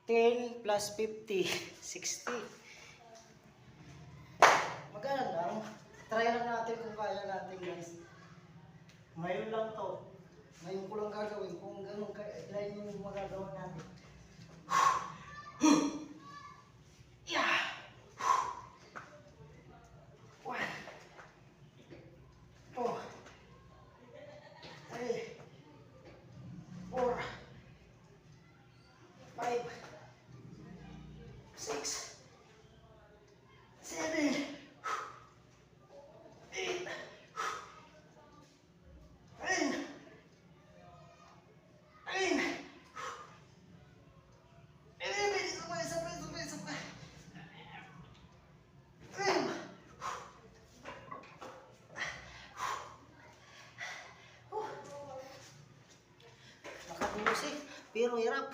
10 plus 50, 60. Maganda lang. Try lang natin kung kaya natin, guys. Ngayon lang to. Ngayon ko lang gagawin kung ganun ilan yung magagawa natin. Yeah! 1, 2, 3, 4, 5, 6, 7, 8, 9, 11, isa pa. 12, nakatulog pero hirap.